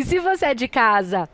se você é de casa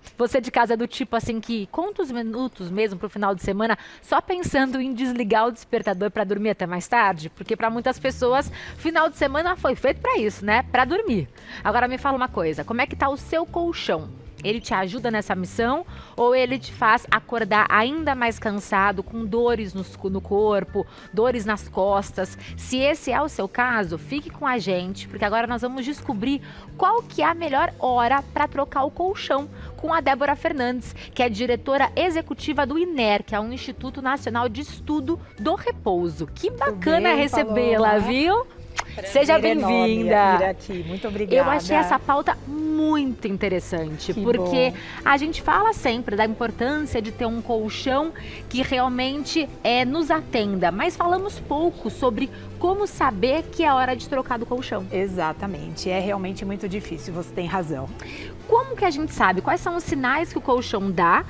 do tipo assim que conta os minutos mesmo pro final de semana só pensando em desligar o despertador para dormir até mais tarde, porque para muitas pessoas final de semana foi feito para isso, né? Para dormir. Agora me fala uma coisa, como é que tá o seu colchão? Ele te ajuda nessa missão ou ele te faz acordar ainda mais cansado, com dores no corpo, dores nas costas? Se esse é o seu caso, fique com a gente, porque agora nós vamos descobrir qual que é a melhor hora para trocar o colchão com a Débora Fernandes, que é diretora executiva do INER, que é um Instituto Nacional de Estudo do Repouso. Que bacana recebê-la, viu? Seja bem-vinda. Aqui. Muito obrigada. Eu achei essa pauta muito interessante, porque a gente fala sempre da importância de ter um colchão que realmente nos atenda, mas falamos pouco sobre como saber que é hora de trocar do colchão. Exatamente, é realmente muito difícil, você tem razão. Como que a gente sabe? Quais são os sinais que o colchão dá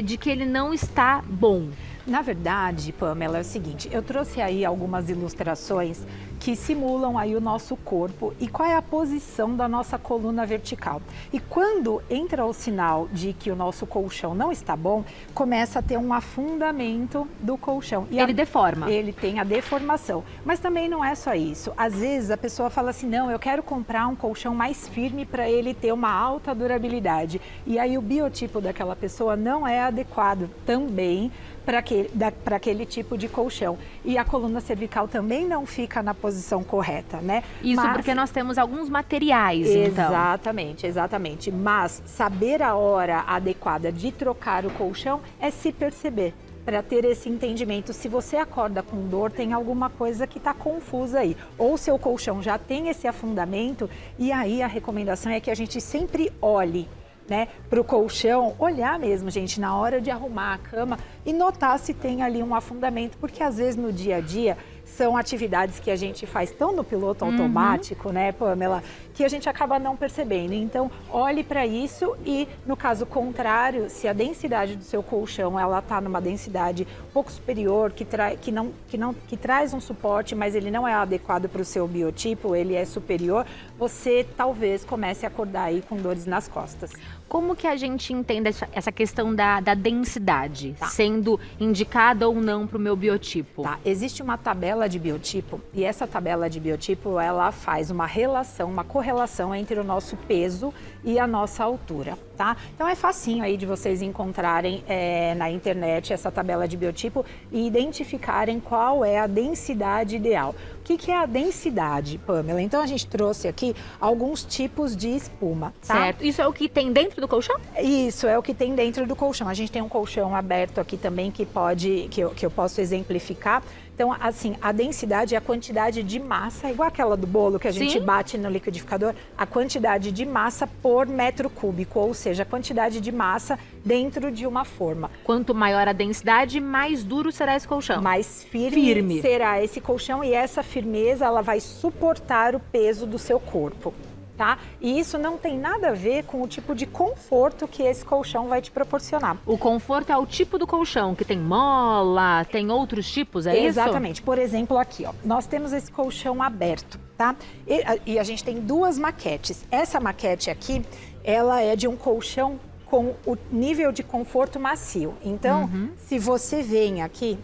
de que ele não está bom? Na verdade, Pamela, é o seguinte, eu trouxe aí algumas ilustrações que simulam aí o nosso corpo e qual é a posição da nossa coluna vertical. E quando entra o sinal de que o nosso colchão não está bom, começa a ter um afundamento do colchão. E ele deforma. Ele tem a deformação. Mas também não é só isso. Às vezes a pessoa fala assim, não, eu quero comprar um colchão mais firme para ele ter uma alta durabilidade. E aí o biotipo daquela pessoa não é adequado também para aquele tipo de colchão. E a coluna cervical também não fica na posição correta, né? Isso porque nós temos alguns materiais, então. Exatamente. Mas saber a hora adequada de trocar o colchão é se perceber. Para ter esse entendimento, se você acorda com dor, tem alguma coisa que está confusa aí. Ou seu colchão já tem esse afundamento, e aí a recomendação é que a gente sempre olhe, né, para o colchão, olhar mesmo, gente, na hora de arrumar a cama e notar se tem ali um afundamento, porque às vezes no dia a dia são atividades que a gente faz tão no piloto automático, né, Pamela, que a gente acaba não percebendo. Então, olhe para isso e, no caso contrário, se a densidade do seu colchão ela está numa densidade um pouco superior, que traz um suporte, mas ele não é adequado para o seu biotipo, ele é superior, você talvez comece a acordar aí com dores nas costas. Como que a gente entende essa questão da densidade, sendo indicada ou não para o meu biotipo? Existe uma tabela de biotipo e essa tabela de biotipo ela faz uma relação, uma correlação entre o nosso peso e a nossa altura, tá? Então é facinho aí de vocês encontrarem na internet essa tabela de biotipo e identificarem qual é a densidade ideal. O que é a densidade, Pamela? Então a gente trouxe aqui alguns tipos de espuma, tá? Certo. Isso é o que tem dentro do colchão? Isso é o que tem dentro do colchão. A gente tem um colchão aberto aqui também que eu posso exemplificar. Então, assim, a densidade é a quantidade de massa, igual aquela do bolo que a gente bate no liquidificador, a quantidade de massa por metro cúbico, ou seja, a quantidade de massa dentro de uma forma. Quanto maior a densidade, mais duro será esse colchão. Mais firme será esse colchão e essa firmeza ela vai suportar o peso do seu corpo. Tá? E isso não tem nada a ver com o tipo de conforto que esse colchão vai te proporcionar. O conforto é o tipo do colchão, que tem mola, tem outros tipos, é isso? Exatamente. Por exemplo, aqui, ó, nós temos esse colchão aberto, tá? E a gente tem duas maquetes. Essa maquete aqui, ela é de um colchão com o nível de conforto macio. Então, se você vem aqui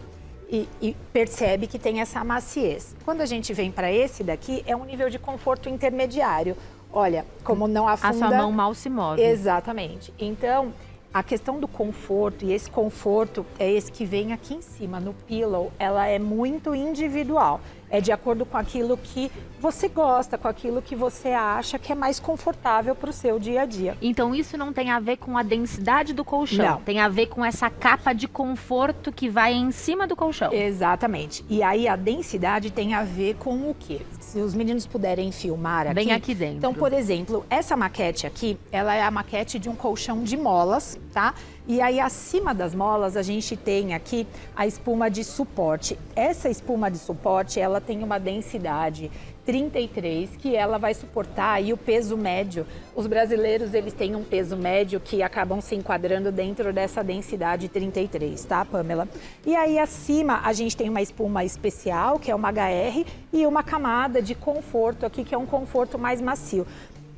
e percebe que tem essa maciez. Quando a gente vem para esse daqui, é um nível de conforto intermediário. Olha, como não afunda... A sua mão mal se move. Exatamente. Então, a questão do conforto, e esse conforto é esse que vem aqui em cima, no pillow, ela é muito individual. É de acordo com aquilo que você gosta, com aquilo que você acha que é mais confortável para o seu dia a dia. Então isso não tem a ver com a densidade do colchão, não. Tem a ver com essa capa de conforto que vai em cima do colchão. Exatamente. E aí a densidade tem a ver com o quê? Se os meninos puderem filmar aqui. Bem aqui dentro. Então, por exemplo, essa maquete aqui, ela é a maquete de um colchão de molas, tá? E aí, acima das molas, a gente tem aqui a espuma de suporte. Essa espuma de suporte, ela tem uma densidade 33, que ela vai suportar aí o peso médio. Os brasileiros, eles têm um peso médio que acabam se enquadrando dentro dessa densidade 33, tá, Pamela? E aí, acima, a gente tem uma espuma especial, que é uma HR, e uma camada de conforto aqui, que é um conforto mais macio.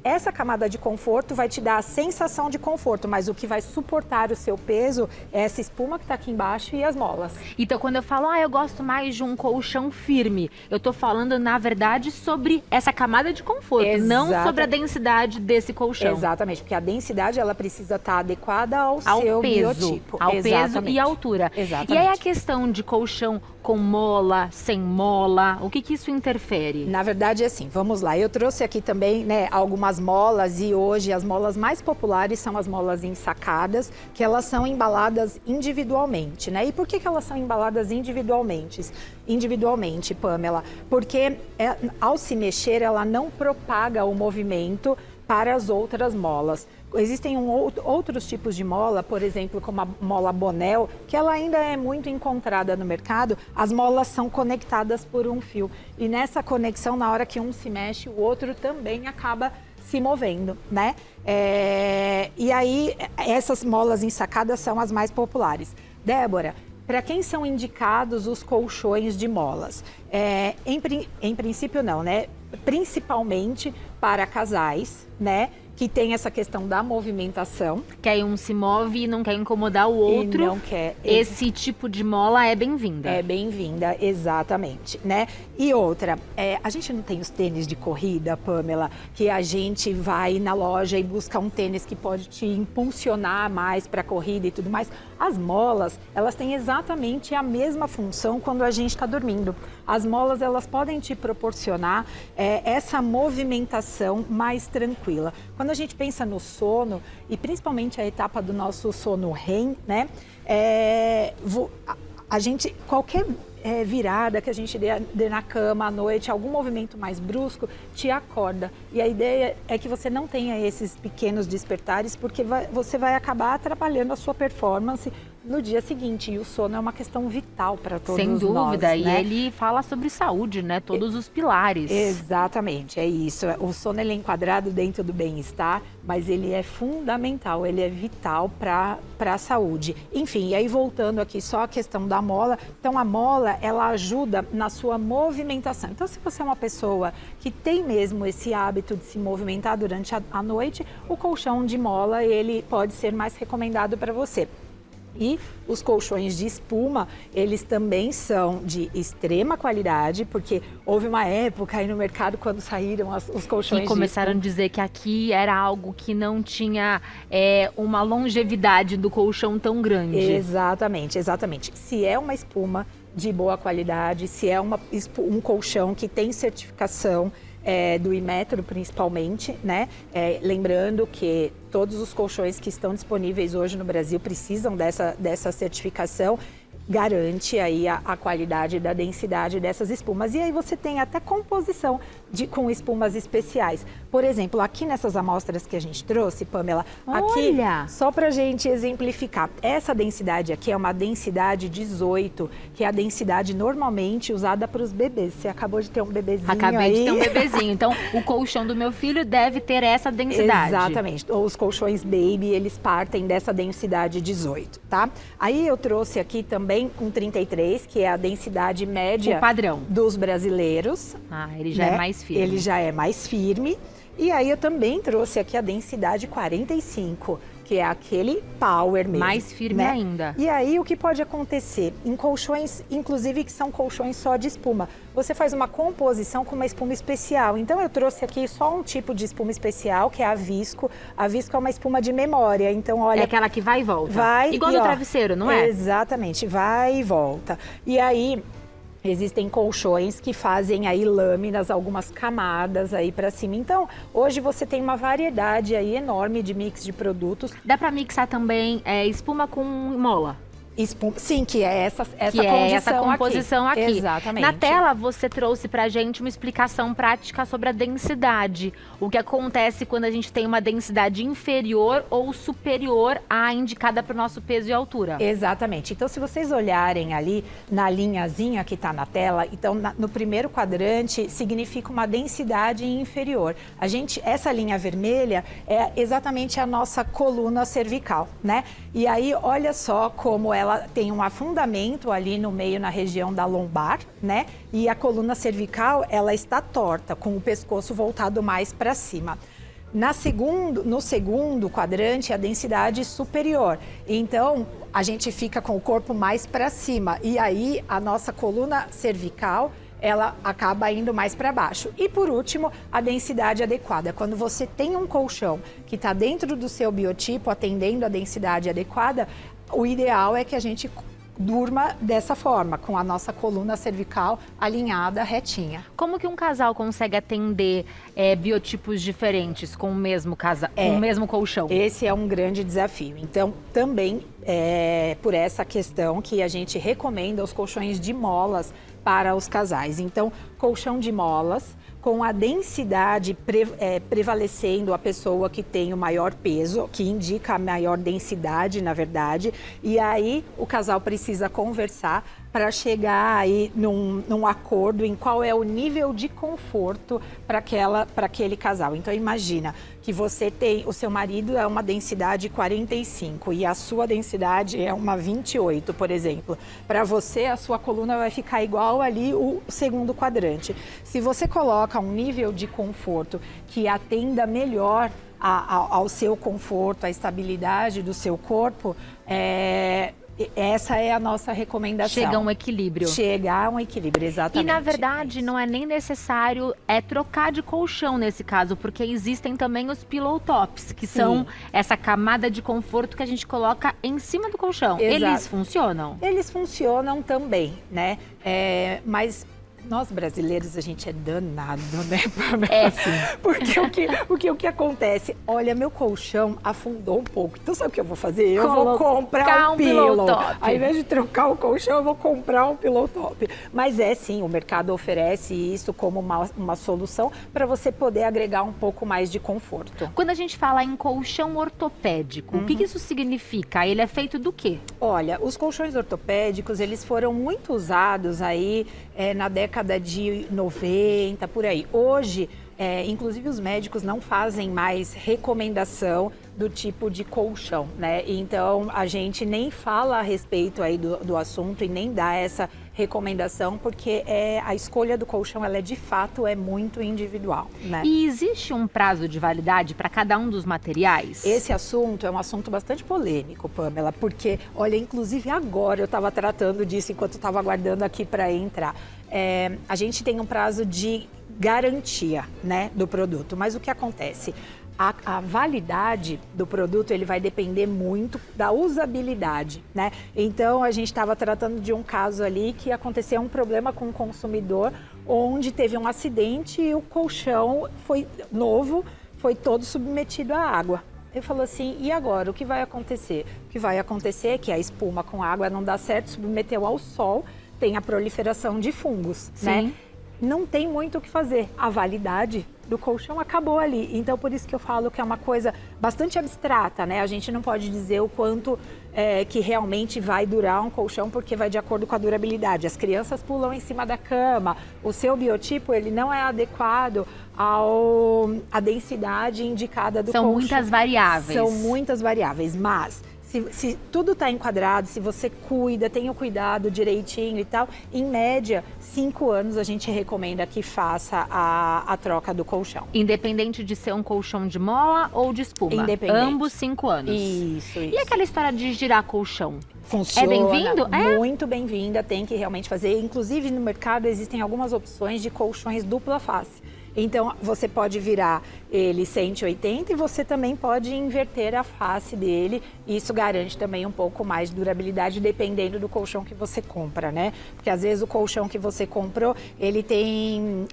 essa camada de conforto vai te dar a sensação de conforto, mas o que vai suportar o seu peso é essa espuma que está aqui embaixo e as molas. Então, quando eu falo, eu gosto mais de um colchão firme, eu tô falando, na verdade, sobre essa camada de conforto, não sobre a densidade desse colchão. Exatamente, porque a densidade, ela precisa estar adequada ao seu peso, biotipo. ao peso e altura. Exatamente. E aí a questão de colchão com mola, sem mola, o que isso interfere? Na verdade, é assim, vamos lá. Eu trouxe aqui também, né, algumas molas e hoje as molas mais populares são as molas ensacadas, que elas são embaladas individualmente, né? E por que elas são embaladas individualmente, Pamela? Porque ao se mexer, ela não propaga o movimento para as outras molas. Existem outros tipos de mola, por exemplo, como a mola Bonel, que ela ainda é muito encontrada no mercado. As molas são conectadas por um fio. E nessa conexão, na hora que um se mexe, o outro também acaba se movendo, né? E aí, essas molas ensacadas são as mais populares. Débora, para quem são indicados os colchões de molas? Em princípio não, né? Principalmente para casais, né? Que tem essa questão da movimentação. Que aí um se move e não quer incomodar o outro. E não quer. Esse tipo de mola é bem-vinda. É bem-vinda, exatamente, né? E outra, a gente não tem os tênis de corrida, Pamela, que a gente vai na loja e busca um tênis que pode te impulsionar mais para a corrida e tudo mais. As molas, elas têm exatamente a mesma função quando a gente está dormindo. As molas, elas podem te proporcionar essa movimentação mais tranquila. Quando a gente pensa no sono, e principalmente a etapa do nosso sono REM, né? Qualquer virada que a gente dê na cama à noite, algum movimento mais brusco, te acorda. E a ideia é que você não tenha esses pequenos despertares, porque você vai acabar atrapalhando a sua performance no dia seguinte. E o sono é uma questão vital para todos nós. Sem dúvida, né? E ele fala sobre saúde, né? Todos os pilares. Exatamente, é isso. O sono ele é enquadrado dentro do bem-estar, mas ele é fundamental, ele é vital para a saúde. Enfim, e aí voltando aqui só a questão da mola. Então a mola, ela ajuda na sua movimentação. Então se você é uma pessoa que tem mesmo esse hábito de se movimentar durante a noite, o colchão de mola, ele pode ser mais recomendado para você. E os colchões de espuma, eles também são de extrema qualidade, porque houve uma época aí no mercado quando saíram os colchões e começaram a dizer que aqui era algo que não tinha uma longevidade do colchão tão grande. Exatamente, exatamente. Se é uma espuma de boa qualidade, se é um colchão que tem certificação do Inmetro principalmente, né? Lembrando que todos os colchões que estão disponíveis hoje no Brasil precisam dessa certificação, garante aí a qualidade da densidade dessas espumas. E aí você tem até composição com espumas especiais. Por exemplo, aqui nessas amostras que a gente trouxe, Pamela, aqui, só pra gente exemplificar, essa densidade aqui é uma densidade 18, que é a densidade normalmente usada para os bebês. Você acabou de ter um bebezinho Acabei de ter um bebezinho, então o colchão do meu filho deve ter essa densidade. Exatamente, os colchões baby, eles partem dessa densidade 18, tá? Aí eu trouxe aqui também com 33, que é a densidade média padrão dos brasileiros. Ele já é mais firme. Ele já é mais firme. E aí eu também trouxe aqui a densidade 45, que é aquele power mesmo. Mais firme ainda. E aí o que pode acontecer? Em colchões, inclusive que são colchões só de espuma, você faz uma composição com uma espuma especial. Então eu trouxe aqui só um tipo de espuma especial, que é a Visco. A Visco é uma espuma de memória, então olha... É aquela que vai e volta. Vai igual do travesseiro, não é? Exatamente, vai e volta. E aí... existem colchões que fazem aí lâminas, algumas camadas aí para cima. Então, hoje você tem uma variedade aí enorme de mix de produtos. Dá para mixar também espuma com mola? Espuma, sim, que é essa composição aqui. Exatamente. Na tela você trouxe pra gente uma explicação prática sobre a densidade. O que acontece quando a gente tem uma densidade inferior ou superior à indicada para o nosso peso e altura. Exatamente. Então, se vocês olharem ali na linhazinha que está na tela, então no primeiro quadrante significa uma densidade inferior. Essa linha vermelha é exatamente a nossa coluna cervical, né? E aí, olha só como ela tem um afundamento ali no meio, na região da lombar, né? E a coluna cervical, ela está torta, com o pescoço voltado mais para cima. No segundo quadrante, a densidade superior. Então, a gente fica com o corpo mais para cima. E aí, a nossa coluna cervical, ela acaba indo mais para baixo. E por último, a densidade adequada. Quando você tem um colchão que está dentro do seu biotipo, atendendo a densidade adequada, o ideal é que a gente durma dessa forma, com a nossa coluna cervical alinhada, retinha. Como que um casal consegue atender biotipos diferentes com o mesmo com o mesmo colchão? Esse é um grande desafio. Então, também é por essa questão que a gente recomenda os colchões de molas para os casais. Então, colchão de molas, com a densidade prevalecendo a pessoa que tem o maior peso, que indica a maior densidade, na verdade. E aí o casal precisa conversar para chegar aí num acordo em qual é o nível de conforto para aquele casal. Então imagina que o seu marido é uma densidade 45 e a sua densidade é uma 28, por exemplo. Para você, a sua coluna vai ficar igual ali o segundo quadrante. Se você coloca um nível de conforto que atenda melhor ao seu conforto, à estabilidade do seu corpo, essa é a nossa recomendação. Chega a um equilíbrio. Chega a um equilíbrio, exatamente. E na verdade não é nem necessário trocar de colchão nesse caso, porque existem também os pillow tops, que são essa camada de conforto que a gente coloca em cima do colchão. Exato. Eles funcionam? Eles funcionam também, né? Mas nós brasileiros, a gente é danado, né? Sim. Porque o que acontece? Olha, meu colchão afundou um pouco. Então, sabe o que eu vou fazer? Eu vou comprar um pillow top. Ao invés de trocar o colchão, eu vou comprar um pillow top. Mas sim, o mercado oferece isso como uma solução para você poder agregar um pouco mais de conforto. Quando a gente fala em colchão ortopédico, o que isso significa? Ele é feito do quê? Olha, os colchões ortopédicos, eles foram muito usados aí na década de 90, por aí. Hoje, inclusive os médicos não fazem mais recomendação do tipo de colchão, né? Então, a gente nem fala a respeito aí do assunto e nem dá essa recomendação, porque a escolha do colchão, ela de fato é muito individual, né? E existe um prazo de validade para cada um dos materiais? Esse assunto é um assunto bastante polêmico, Pamela, porque, olha, inclusive agora eu estava tratando disso enquanto estava aguardando aqui para entrar. A gente tem um prazo de garantia, né, do produto, mas o que acontece? A validade do produto, ele vai depender muito da usabilidade, né? Então, a gente estava tratando de um caso ali que aconteceu um problema com o consumidor, onde teve um acidente e o colchão foi novo, foi todo submetido à água. Ele falou assim, e agora, o que vai acontecer? O que vai acontecer é que a espuma com água não dá certo, submeteu ao sol, tem a proliferação de fungos, né? Não tem muito o que fazer. A validade do colchão acabou ali. Então, por isso que eu falo que é uma coisa bastante abstrata, né? A gente não pode dizer o quanto que realmente vai durar um colchão, porque vai de acordo com a durabilidade. As crianças pulam em cima da cama, o seu biotipo, ele não é adequado à densidade indicada do colchão. São muitas variáveis. São muitas variáveis, mas se tudo está enquadrado, se você cuida, tem o cuidado direitinho e tal, em média, 5 anos a gente recomenda que faça a troca do colchão. Independente de ser um colchão de mola ou de espuma? Independente. Ambos 5 anos. Isso. E aquela história de girar colchão? Funciona. É bem-vindo? Muito bem-vinda, tem que realmente fazer. Inclusive, no mercado existem algumas opções de colchões dupla face. Então, você pode virar ele 180 e você também pode inverter a face dele. Isso garante também um pouco mais de durabilidade, dependendo do colchão que você compra, né? Porque às vezes o colchão que você comprou, ele tem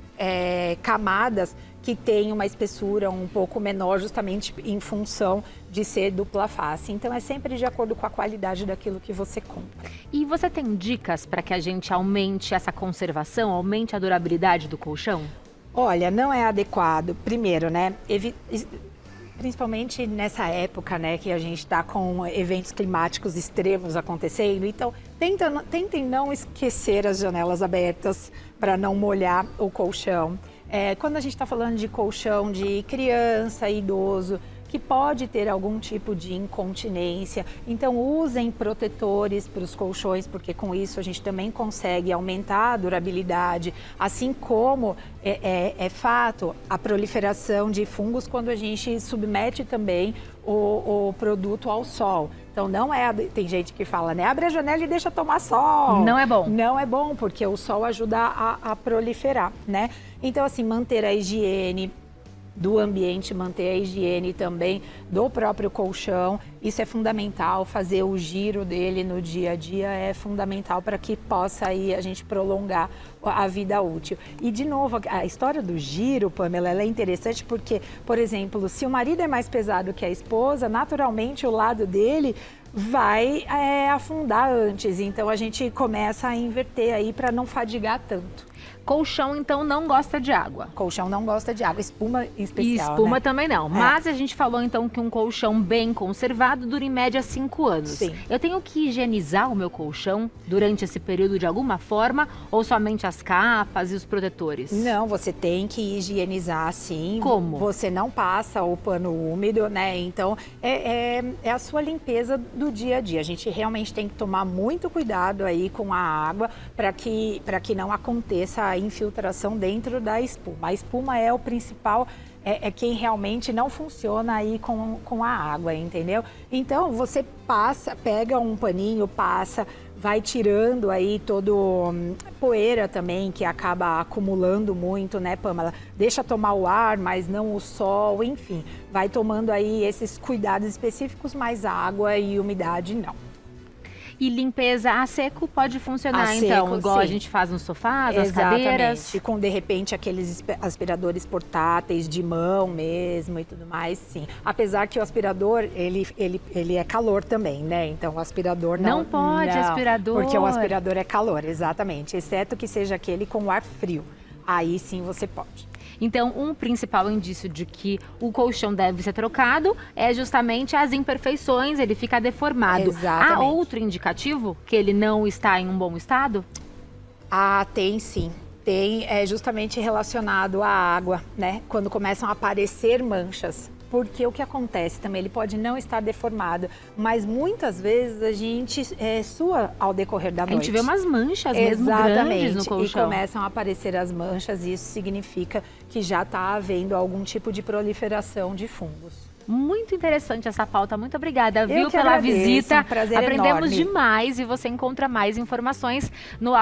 camadas que tem uma espessura um pouco menor, justamente em função de ser dupla face. Então, é sempre de acordo com a qualidade daquilo que você compra. E você tem dicas para que a gente aumente essa conservação, aumente a durabilidade do colchão? Olha, não é adequado, primeiro, né, principalmente nessa época, né, que a gente está com eventos climáticos extremos acontecendo, então tentem não esquecer as janelas abertas para não molhar o colchão. Quando a gente está falando de colchão de criança, idoso, que pode ter algum tipo de incontinência. Então usem protetores para os colchões, porque com isso a gente também consegue aumentar a durabilidade, assim como é fato a proliferação de fungos quando a gente submete também o produto ao sol. Então tem gente que fala, né, abre a janela e deixa tomar sol. Não é bom. Não é bom, porque o sol ajuda a proliferar, né? Então assim, manter a higiene do ambiente, manter a higiene também do próprio colchão, isso é fundamental, fazer o giro dele no dia a dia é fundamental para que possa aí a gente prolongar a vida útil. E de novo, a história do giro, Pamela, ela é interessante porque, por exemplo, se o marido é mais pesado que a esposa, naturalmente o lado dele vai afundar antes, então a gente começa a inverter aí para não fadigar tanto. Colchão, então, não gosta de água. Colchão não gosta de água, espuma em especial, E espuma, né? também não. Mas a gente falou, então, que um colchão bem conservado dura em média 5 anos. Sim. Eu tenho que higienizar o meu colchão durante esse período de alguma forma ou somente as capas e os protetores? Não, você tem que higienizar sim. Como? Você não passa o pano úmido, né? Então, é a sua limpeza do dia a dia. A gente realmente tem que tomar muito cuidado aí com a água para que não aconteça a infiltração dentro da espuma. A espuma é o principal, é quem realmente não funciona aí com a água, entendeu? Então, você pega um paninho, vai tirando aí todo poeira também, que acaba acumulando muito, né, Pamela? Deixa tomar o ar, mas não o sol, enfim. Vai tomando aí esses cuidados específicos, mas água e umidade não. E limpeza a seco pode funcionar, A então, seco, igual sim. a gente faz nos sofás, nas cadeiras? Com, de repente, aqueles aspiradores portáteis de mão mesmo e tudo mais, sim. Apesar que o aspirador, ele é calor também, né? Então, o aspirador Não pode, aspirador. Porque o aspirador é calor, exatamente. Exceto que seja aquele com ar frio. Aí, sim, você pode. Então, um principal indício de que o colchão deve ser trocado é justamente as imperfeições, ele fica deformado. Exatamente. Há outro indicativo que ele não está em um bom estado? Ah, tem sim. É justamente relacionado à água, né? Quando começam a aparecer manchas. Porque o que acontece também, ele pode não estar deformado, mas muitas vezes a gente sua ao decorrer da noite. A gente vê umas manchas mesmo grandes no colchão. E começam a aparecer as manchas e isso significa que já está havendo algum tipo de proliferação de fungos. Muito interessante essa pauta, muito obrigada, viu, pela agradeço, visita. um prazer Aprendemos enorme. demais e você encontra mais informações no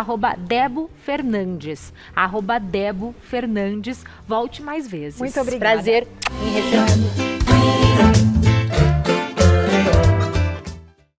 @DeboFernandes. @DeboFernandes. Volte mais vezes. Muito obrigada. Prazer em receber.